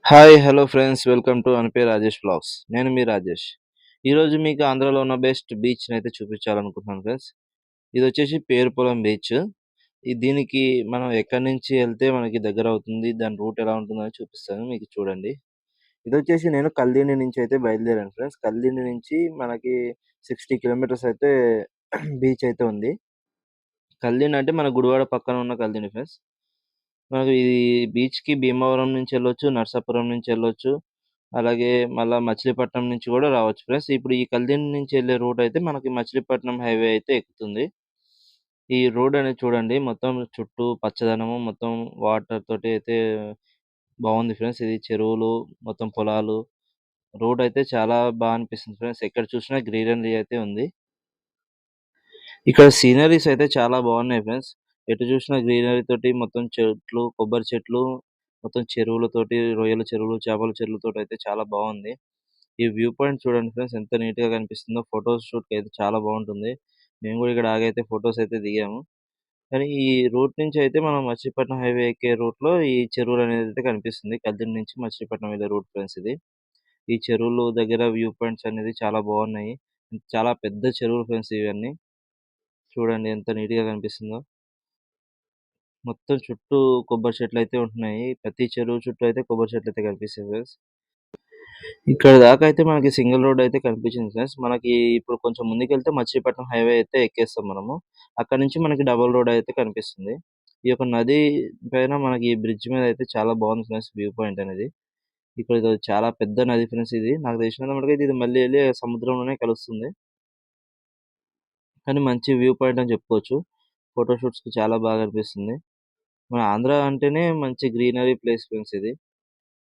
Hi! Hello friends. Welcome to అనపే Rajesh vlogs. నేను మీ రాజేష్. ఈరోజు మీకు ఆంధ్రాలో ఉన్న బెస్ట్ బీచ్‌నైతే చూపించాలనుకుంటున్నాను ఫ్రెండ్స్. ఇదొచ్చేసి పేరుపాలెం బీచ్. దీనికి మనం ఎక్కడి నుంచి ఎళ్తే మనకి దగ్గరవుతుంది, దాని రూట్ ఎలా ఉంటుందని చూపిస్తాను మీకు చూడండి. ఇదొచ్చేసి నేను కల్దిండి నుంచి అయితే బయలుదేరాను ఫ్రెండ్స్. కల్దిండి నుంచి మనకి 60 కిలోమీటర్స్ అయితే బీచ్ అయితే ఉంది. కల్దిండి అంటే మన గుడివాడ పక్కన ఉన్న కల్దిండి ఫ్రెండ్స్. మనకు ఈ బీచ్‌కి భీమవరం నుంచెళ్ళొచ్చు, నరసాపురం నుంచెళ్ళొచ్చు. అలాగే మళ్ళా మచిలీపట్నం నుంచి గూడా రావచ్చు ఫ్రెండ్స్. ఇప్పుడు ఈ కల్దిండి నుంచి ఎళ్ళే రూట్ అయితే మనకి మచిలీపట్నం హైవే అయితే ఎక్కుతుంది. ఈ రోడ్ అనేది చూడండి మొత్తం చుట్టూ పచ్చదనము, మొత్తం వాటర్ తోటి అయితే బావుంది ఫ్రెండ్స్. ఇది చెరువులు, మొత్తం పొలాలు. రోడ్ అయితే చాలా అనిపిస్తుంది ఫ్రెండ్స్. ఎక్కడ చూసినా గ్రీనరీ అయితే ఉంది. ఇక్కడ సీనరీస్ అయితే చాలా బాగున్నాయి ఫ్రెండ్స్. ఎటు చూసినా గ్రీనరీ తోటి మొత్తం చెట్లు, కొబ్బరి చెట్లు, మొత్తం చెరువులతోటి, రొయ్యల చెరువులు, చేపల చెరువులతోటి అయితే చాలా బాగుంది. ఈ వ్యూ పాయింట్ చూడండి ఫ్రెండ్స్ ఎంత నీట్‌గా కనిపిస్తుందో. ఫోటో షూట్‌కి అయితే చాలా బాగుంటుంది. మేము కూడా ఇక్కడ ఆగైతే ఫోటోస్ అయితే దిగాము. కానీ ఈ రూట్ నుంచి అయితే మనం మచిలీపట్నం హైవే ఎక్కే రూట్‌లో ఈ చెరువులనేది అయితే కనిపిస్తుంది. కదిరి నుంచి మచిలీపట్నం వెళ్ళే రూట్ ఫ్రెండ్స్ ఇది. ఈ చెరువులు దగ్గర వ్యూ పాయింట్స్ అనేది చాలా బాగున్నాయి. చాలా పెద్ద చెరువులు ఫ్రెండ్స్ ఇవన్నీ. చూడండి ఎంత నీట్‌గా కనిపిస్తుందో. మొత్తం చుట్టూ కొబ్బరి చెట్లయితే ఉంటున్నాయి. ప్రతి చెరువు చుట్టూ అయితే కొబ్బరి చెట్లయితే కనిపిస్తాయి ఫ్రెండ్స్. ఇక్కడి దాకా అయితే మనకి సింగిల్ రోడ్ అయితే కనిపించింది ఫ్రెండ్స్. మనకి ఇప్పుడు కొంచెం ముందుకెళ్తే మచిలీపట్నం హైవే అయితే ఎక్కేస్తాం మనము. అక్కడి నుంచి మనకి డబుల్ రోడ్ అయితే కనిపిస్తుంది. ఈ యొక్క నది పైన మనకి బ్రిడ్జ్ మీద అయితే చాలా బాగుంది ఫ్రెండ్స్ వ్యూ పాయింట్ అనేది. ఇక్కడ ఇది చాలా పెద్ద నది ఫ్రెండ్స్ ఇది. నాకు తెలిసినంత మటుకైతే ఇది మళ్ళీ ఎళ్ళి సముద్రంలోనే కలుస్తుంది. కానీ మంచి వ్యూ పాయింట్ అని చెప్పుకోవచ్చు. ఫోటో షూట్స్‌కి చాలా బాగా అనిపిస్తుంది. మన ఆంధ్ర అంటేనే మంచి గ్రీనరీ ప్లేస్ ఫ్రెండ్స్ ఇది.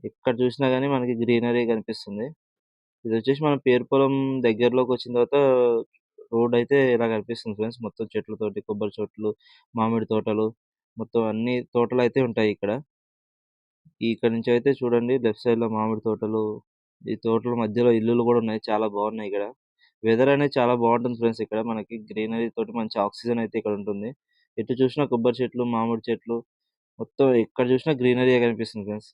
ఎక్కడ చూసినా గాని మనకి గ్రీనరీ కనిపిస్తుంది. ఇదొచ్చేసి మన పేరుపాలెం దగ్గరలోకొచ్చిన తర్వాత రోడయితే ఇలా కనిపిస్తుంది ఫ్రెండ్స్. మొత్తం చెట్లతోటి, కొబ్బరి చెట్లు, మామిడి తోటలు, మొత్తం అన్ని తోటలయితే ఉంటాయి ఇక్కడ. ఇక్కడ నుంచయితే చూడండి లెఫ్ట్ సైడ్‌లో మామిడి తోటలు, ఈ తోటల మధ్యలో ఇల్లులు గూడా ఉన్నాయి. చాలా బాగున్నాయి ఇక్కడ. వెదర్ అనేది చాలా బాగుంటుంది ఫ్రెండ్స్ ఇక్కడ. మనకి గ్రీనరీ తోటి మంచి ఆక్సిజన్ అయితే ఇక్కడుంటుంది. ఎటు చూసినా కొబ్బరి చెట్లు, మామిడి చెట్లు, మొత్తం ఎక్కడ చూసినా గ్రీనరీయే కనిపిస్తుంది ఫ్రెండ్స్.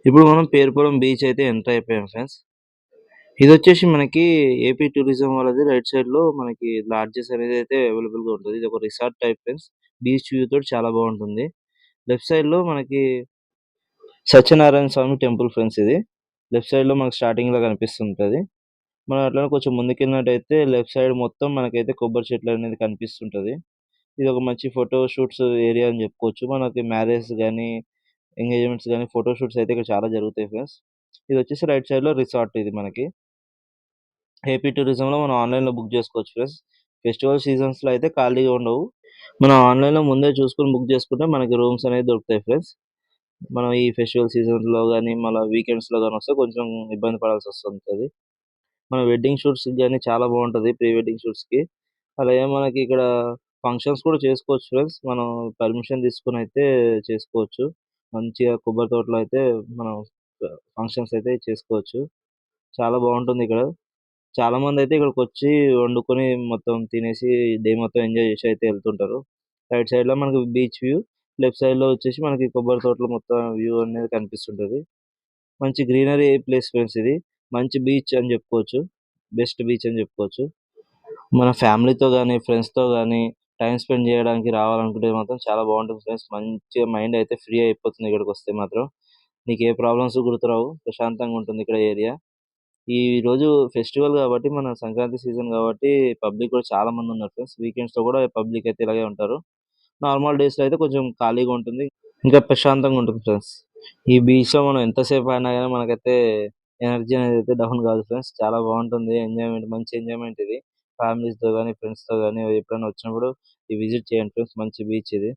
ఇప్పుడు మనం పేరుపాలెం బీచ్ అయితే ఎంటర్ అయిపోయాం ఫ్రెండ్స్. ఇదొచ్చేసి మనకి ఏపీ టూరిజం వాళ్ళది రైట్ సైడ్‌లో మనకి లాడ్జెస్ అనేదైతే అవైలబుల్‌గా ఉంటది. ఇదొక resort type friends. Beach view తోటి చాలా బావుంటుంది. లెఫ్ట్ సైడ్‌లో మనకి సత్యనారాయణ స్వామి టెంపుల్ ఫ్రెండ్స్ ఇది. లెఫ్ట్ సైడ్‌లో మనకు స్టార్టింగ్‌లో కనిపిస్తుంటది. మనం అట్లనే కొంచెం ముందుకెళ్ళినట్టయితే లెఫ్ట్ సైడ్ మొత్తం మనకైతే కొబ్బరి చెట్లనేది కనిపిస్తుంటది. ఇదొక మంచి ఫోటో షూట్స్ ఏరియా అని జెప్పుకోవచ్చు. మనకి మ్యారేజ్ గాని, ఎంగేజ్‌మెంట్స్ గాని, ఫోటో షూట్స్ అయితే ఇక్కడ చాలా జరుగుతాయి ఫ్రెండ్స్. ఇదొచ్చేసి రైట్ సైడ్‌లో రిసార్ట్ ఇది మనకి. ఏపీ టూరిజంలో మనం ఆన్‌లైన్‌లో బుక్ జేసుకోవచ్చు ఫ్రెండ్స్. ఫెస్టివల్ సీజన్స్‌లో అయితే ఖాళీగా ఉండవు. మనం ఆన్‌లైన్‌లో ముందే చూసుకొని బుక్ జేసుకుంటే మనకి రూమ్స్ అనేవి దొరుకుతాయి ఫ్రెండ్స్. మనం ఈ ఫెస్టివల్ సీజన్స్‌లో గాని, మళ్ళా వీకెండ్స్‌లో గాని వస్తే కొంచెం ఇబ్బంది పడాల్సొస్తుంటది. మన వెడ్డింగ్ షూట్స్‌కి గాని చాలా బావుంటది ప్రీ వెడ్డింగ్ షూట్స్‌కి. అలాగే మనకి ఇక్కడ ఫంక్షన్స్ కూడా చేసుకోవచ్చు ఫ్రెండ్స్. మనం పర్మిషన్ తీసుకొనైతే చేసుకోవచ్చు. మంచిగా కొబ్బరి తోటలో అయితే మనం ఫంక్షన్స్ అయితే చేసుకోవచ్చు. చాలా బావుంటుందిక్కడ. చాలామందైతే ఇక్కడికొచ్చి వండుకొని మొత్తం తినేసి డే మొత్తం ఎంజాయ్ చేసి అయితే ఎళ్తుంటారు. రైట్ సైడ్‌లో మనకి బీచ్ వ్యూ, లెఫ్ట్ సైడ్‌లో వచ్చేసి మనకి కొబ్బరి తోటలు మొత్తం వ్యూ అనేది కనిపిస్తుంటది. మంచి గ్రీనరీ ప్లేస్ ఫ్రెండ్స్ ఇది. మంచి బీచ్ అని జెప్పుకోవచ్చు. బెస్ట్ బీచ్ అని జెప్పుకోవచ్చు. మన ఫ్యామిలీతో గాని, ఫ్రెండ్స్‌తో గాని టైమ్ స్పెండ్ జేయడానికి రావాలనుకుంటే మాత్రం చాలా బావుంటుంది ఫ్రెండ్స్. మంచిగా మైండ్ అయితే ఫ్రీ అయిపోతుంది ఇక్కడికొస్తే మాత్రం. నీకే ప్రాబ్లమ్స్ గుర్తురావు. ప్రశాంతంగా ఉంటుంది ఇక్కడ ఏరియా. ఈరోజు ఫెస్టివల్ గాబట్టి, మన సంక్రాంతి సీజన్ గాబట్టి పబ్లిక్ కూడా చాలా మందున్నారు ఫ్రెండ్స్. వీకెండ్స్‌లో గూడా పబ్లిక్ అయితే ఇలాగే ఉంటారు. నార్మల్ డేస్‌లో అయితే కొంచెం ఖాళీగా ఉంటుంది. ఇంకా ప్రశాంతంగా ఉంటుంది ఫ్రెండ్స్. ఈ బీచ్‌లో మనం ఎంతసేపు ఆడినా గాని మనకైతే ఎనర్జీ అనేదైతే డౌన్ కాదు ఫ్రెండ్స్. చాలా బావుంటుంది. ఎంజాయ్‌మెంట్ మంచి ఎంజాయ్‌మెంట్ ఇది. ఫ్యామిలీస్‌తో గాని, ఫ్రెండ్స్‌తో గాని ఎప్పుడైనా వచ్చినప్పుడు విజిట్ చేయండి ఫ్రెండ్స్. మంచి బీచ్ ఇది.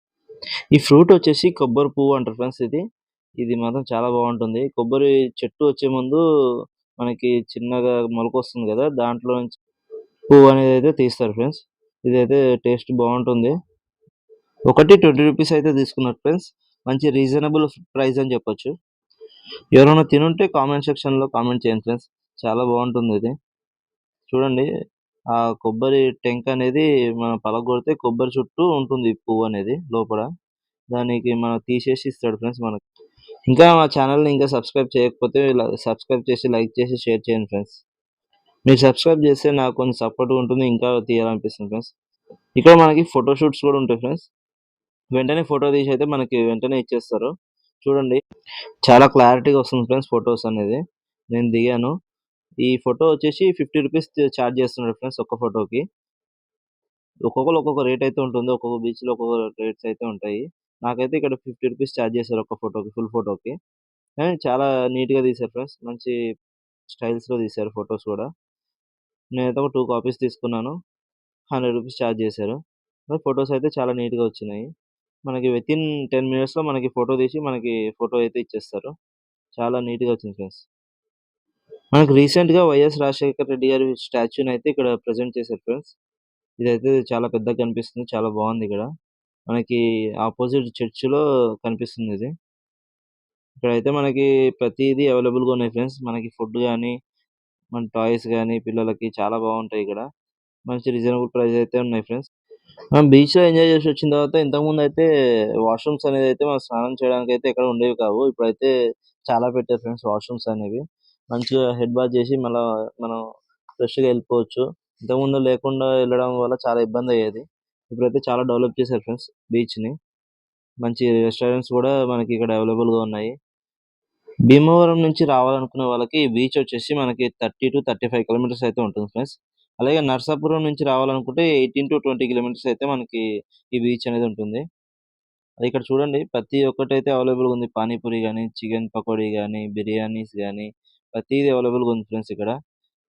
ఈ ఫ్రూట్ వచ్చేసి కొబ్బరి పువ్వు అంటారు ఫ్రెండ్స్ ఇది. ఇది మాత్రం చాలా బావుంటుంది. కొబ్బరి చెట్టు వచ్చే ముందు మనకి చిన్నగా మొలకొస్తుంది గదా! దాంట్లో నుంచి పువ్వు అనేదైతే తీస్తారు ఫ్రెండ్స్. ఇదైతే టేస్ట్ బావుంటుంది. ఒకటి రూ. 20 అయితే తీసుకున్నారు ఫ్రెండ్స్. మంచి రీజనబుల్ ప్రైస్ అని చెప్పొచ్చు. ఎవరైనా తినుంటే కామెంట్ సెక్షన్‌లో కామెంట్ చేయండి ఫ్రెండ్స్. చాలా బావుంటుందిది. చూడండి ఆ కొబ్బరి టెంక అనేది మనం పలగొడితే కొబ్బరి చుట్టూ ఉంటుంది పువ్వనేది లోపల. దానికి మనం తీసేసి ఇస్తాడు ఫ్రెండ్స్ మనకు. ఇంకా మా ఛానెల్‌ని ఇంకా సబ్స్క్రైబ్ చేయకపోతే సబ్స్క్రైబ్ చేసి, లైక్ చేసి, షేర్ చేయండి ఫ్రెండ్స్. మీరు సబ్స్క్రైబ్ చేస్తే నాకు కొంచెం సపోర్ట్‌గా ఉంటుంది. ఇంకా తీయాలనిపిస్తుంది ఫ్రెండ్స్. ఇక్కడ మనకి ఫోటో షూట్స్ కూడా ఉంటాయి ఫ్రెండ్స్. వెంటనే ఫోటో తీసి అయితే మనకి వెంటనే ఇచ్చేస్తారు. చూడండి చాలా క్లారిటీగా వస్తుంది ఫ్రెండ్స్ ఫోటోస్ అనేది. నేను దిగాను. ఈ ఫోటో వచ్చేసి రూ. 50 చార్జ్ చేస్తున్నాడు ఫ్రెండ్స్ ఒక్క ఫోటోకి. ఒక్కొక్కళ్ళు ఒక్కొక్క రేట్ అయితే ఉంటుంది. ఒక్కొక్క బీచ్‌లో ఒక్కొక్క రేట్స్ అయితే ఉంటాయి. నాకైతే ఇక్కడ రూ. 50 చార్జ్ చేశారు ఒక్క ఫోటోకి, ఫుల్ ఫోటోకి. కానీ చాలా నీట్‌గా తీశారు ఫ్రెండ్స్. మంచి స్టైల్స్‌లో తీశారు ఫోటోస్ కూడా. నేనైతే ఒక 2 కాపీస్ తీసుకున్నాను. రూ. 100 చార్జ్ చేశారు. ఫోటోస్ అయితే చాలా నీట్‌గా వచ్చినాయి. మనకి వితిన్ 10 మినిట్స్‌లో మనకి ఫోటో తీసి మనకి ఫోటో అయితే ఇచ్చేస్తారు. చాలా నీట్‌గా వచ్చింది ఫ్రెండ్స్. మనకు రీసెంట్‌గా వైఎస్ రాజశేఖర్ రెడ్డి గారి స్టాచ్యూనయితే ఇక్కడ ప్రెజెంట్ చేశారు ఫ్రెండ్స్. ఇదైతే చాలా పెద్దగా కనిపిస్తుంది. చాలా బావుందిక్కడ. మనకి అపోజిట్ చర్చ్‌లో కనిపిస్తుందిది. ఇక్కడైతే మనకి ప్రతీదీ అవైలబుల్‌గా ఉన్నాయి ఫ్రెండ్స్. మనకి ఫుడ్ గాని, మన టాయ్స్ గాని పిల్లలకి చాలా బావుంటాయిక్కడ. మంచి రీజనబుల్ ప్రైస్ అయితే ఉన్నాయి ఫ్రెండ్స్. మనం బీచ్‌లో ఎంజాయ్ చేసొచ్చిన తర్వాత ఇంతకుముందయితే వాష్‌రూమ్స్ అనేదైతే మనం స్నానం చేయడానికైతే ఎక్కడ ఉండేవి కావు. ఇప్పుడైతే చాలా పెట్టారు ఫ్రెండ్స్ వాష్‌రూమ్స్ అనేవి. మంచిగా హెడ్ బాత్ చేసి మళ్ళా మనం ఫ్రెష్‌గా ఎళ్ళిపోవచ్చు. ఇంతకుముందు లేకుండా ఎళ్ళడం వల్ల చాలా ఇబ్బందయ్యేది. ఇప్పుడైతే చాలా డెవలప్ చేశారు ఫ్రెండ్స్ బీచ్‌ని. మంచి రెస్టారెంట్స్ గూడా మనకి ఇక్కడ అవైలబుల్‌గా ఉన్నాయి. భీమవరం నుంచి రావాలనుకునే వాళ్ళకి బీచ్ వచ్చేసి మనకి 30-35 కిలోమీటర్స్ అయితే ఉంటుంది ఫ్రెండ్స్. అలాగే నరసాపురం నుంచి రావాలనుకుంటే 18-20 కిలోమీటర్స్ అయితే మనకి ఈ బీచ్ అనేది ఉంటుంది. ఇక్కడ చూడండి ప్రతి ఒక్కటైతే అవైలబుల్‌గా ఉంది. పానీపూరి గాని, చికెన్ పకోడీ గాని, బిర్యానీస్ గాని ప్రతీది అవైలబుల్‌గా ఉంది ఫ్రెండ్స్ ఇక్కడ.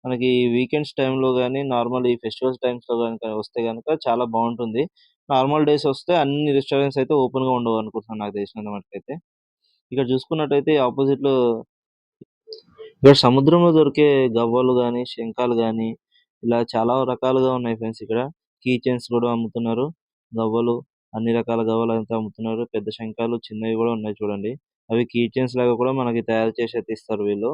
మనకి వీకెండ్స్ టైమ్‌లో గాని, నార్మల్ ఈ ఫెస్టివల్స్ టైమ్స్‌లో గనుక వస్తే గనుక చాలా బావుంటుంది. నార్మల్ డేస్ వస్తే అన్ని రెస్టారెంట్స్ అయితే ఓపెన్‌గా ఉండవనుకుంటున్నాను నాకు తెలిసినంత మటుకైతే. ఇక్కడ చూసుకున్నట్టయితే ఆపోజిట్‌లో ఇక్కడ సముద్రంలో దొరికే గవ్వలు గాని, శంఖాలు గాని, ఇలా చాలా రకాలుగా ఉన్నాయి ఫ్రెండ్స్ ఇక్కడ. కీ చైన్స్ గూడా అమ్ముతున్నారు. గవ్వలు, అన్ని రకాల గవ్వలైతే అమ్ముతున్నారు. పెద్ద శంఖాలు, చిన్నవి గూడా ఉన్నాయి చూడండి. అవి కీ చైన్స్ లాగా కూడా మనకి తయారు చేసి అయితే ఇస్తారు వీళ్ళు.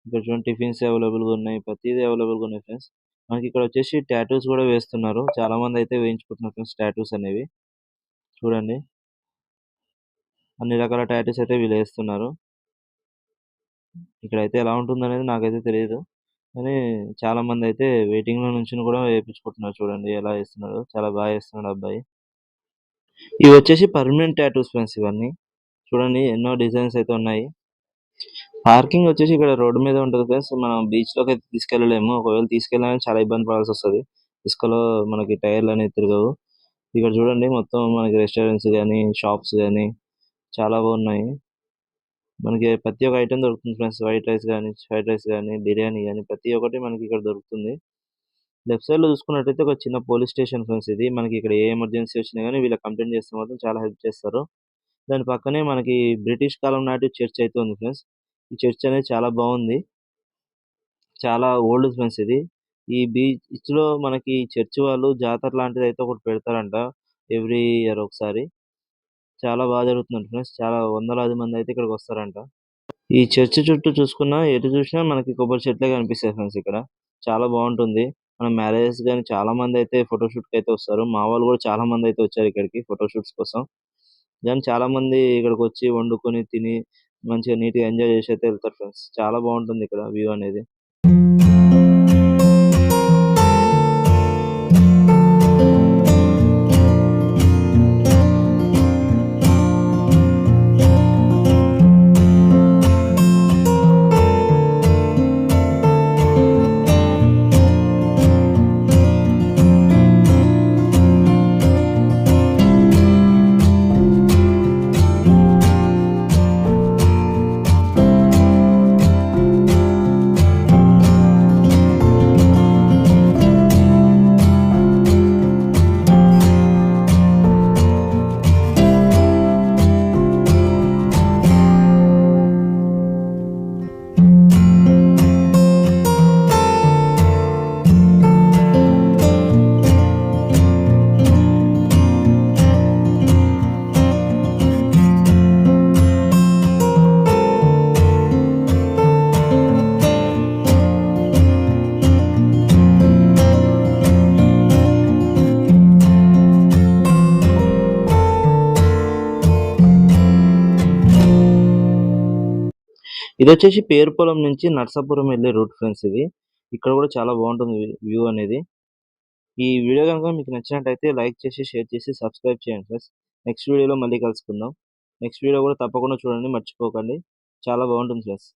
ఇక్కడ చూడండి టిఫిన్స్ అవైలబుల్‌గా ఉన్నాయి. ప్రతీదీ అవైలబుల్‌గా ఉన్నాయి ఫ్రెండ్స్. మనకిక్కడొచ్చేసి టాటూస్ గూడా వేస్తున్నారు. చాలా మందయితే వేయించుకుంటున్నారు ఫ్రెండ్స్ టాటూస్ అనేవి. చూడండి. అన్ని రకాల టాటూస్ అయితే వీళ్ళేస్తున్నారు. ఇక్కడైతే ఎలా ఉంటుందనేది నాకైతే తెలీదు. కానీ చాలామందయితే వెయిటింగ్‌లో నుంచొని కూడా ఏపించుకుంటున్నారు చూడండి ఎలా ఏస్తున్నాడో. చాలా ఏస్తున్నాడు ఆ అబ్బాయి. ఇవొచ్చేసి పర్మనెంట్ టాటూస్ ఫ్రెండ్స్ ఇవన్నీ. చూడండి ఎన్నో డిజైన్స్ అయితే ఉన్నాయి. పార్కింగ్ వచ్చేసి ఇక్కడ రోడ్డు మీద ఉంటది ఫ్రెండ్స్. మనం బీచ్‌లోకైతే తీసుకెళ్ళలేము. ఒకవేళ తీసుకెళ్ళినా చాలా ఇబ్బంది పడాల్సొస్తది. ఇసుకలో మనకి టైర్‌లనేవి తిరగవు. ఇక్కడ చూడండి మొత్తం మనకి రెస్టారెంట్స్ గాని, షాప్స్ గాని చాలా బాగున్నాయి. మనకి ప్రతి ఒక్క ఐటెమ్ దొరుకుతుంది ఫ్రెండ్స్. వైట్ రైస్ గాని, ఫ్రైడ్ రైస్ గాని, బిర్యానీ గాని ప్రతి ఒక్కటి మనకి ఇక్కడ దొరుకుతుంది. లెఫ్ట్ సైడ్‌లో చూసుకున్నట్టయితే ఒక చిన్న పోలీస్ స్టేషన్ ఫ్రెండ్స్ ఇది. మనకి ఇక్కడ ఏ ఎమర్జెన్సీ వచ్చినా గాని వీళ్ళకి కంప్లెయింట్ చేస్తే మాత్రం చాలా హెల్ప్ చేస్తారు. దాని పక్కనే మనకి బ్రిటిష్ కాలం నాటి చర్చ్ అయితే ఉంది ఫ్రెండ్స్. ఈ చర్చ్ అనేది చాలా బావుంది. చాలా ఓల్డ్ ఫ్రెండ్స్ ఇది. ఈ బీచ్‌లో మనకి చర్చ్ వాళ్ళు జాతర లాంటిదైతే ఒకటి పెడతారంట. ఎవ్రీ ఇయర్ ఒకసారి. చాలా జరుగుతుందంట ఫ్రెండ్స్. చాలా వందలాది మందైతే ఇక్కడికొస్తారంట. ఈ చర్చ్ చుట్టూ చూసుకున్నా, ఎటు చూసినా మనకి కొబ్బరి చెట్లే కనిపిస్తాయి ఫ్రెండ్స్ ఇక్కడ. చాలా బావుంటుంది. మన మ్యారేజెస్ గాని చాలా మందైతే ఫోటోషూట్‌కైతే వస్తారు. మా వాళ్ళు గూడా చాలా మందైతే వచ్చారు ఇక్కడికి ఫోటోషూట్స్ కోసం. గానీ చాలా మంది ఇక్కడికొచ్చి వండుకొని, తిని మంచిగా నీట్‌గా ఎంజాయ్ చేసైతే ఎళ్తారు ఫ్రెండ్స్. చాలా బావుంటుంది ఇక్కడ వ్యూ అనేది. ఇదొచ్చేసి పేరుపాలెం నుంచి నరసాపురం ఎళ్ళే రూట్ ఫ్రెండ్స్ ఇది. ఇక్కడ గూడా చాలా బావుంటుంది వ్యూ అనేది. ఈ వీడియో గనుక మీకు నచ్చినట్టయితే లైక్ చేసి, షేర్ చేసి, సబ్స్క్రైబ్ చేయండి ఫ్రెండ్స్. నెక్స్ట్ వీడియోలో మళ్ళీ కలుసుకుందాం. నెక్స్ట్ వీడియో గూడా తప్పకుండా చూడండి మర్చిపోకండి. చాలా బావుంటుంది ఫ్రెండ్స్.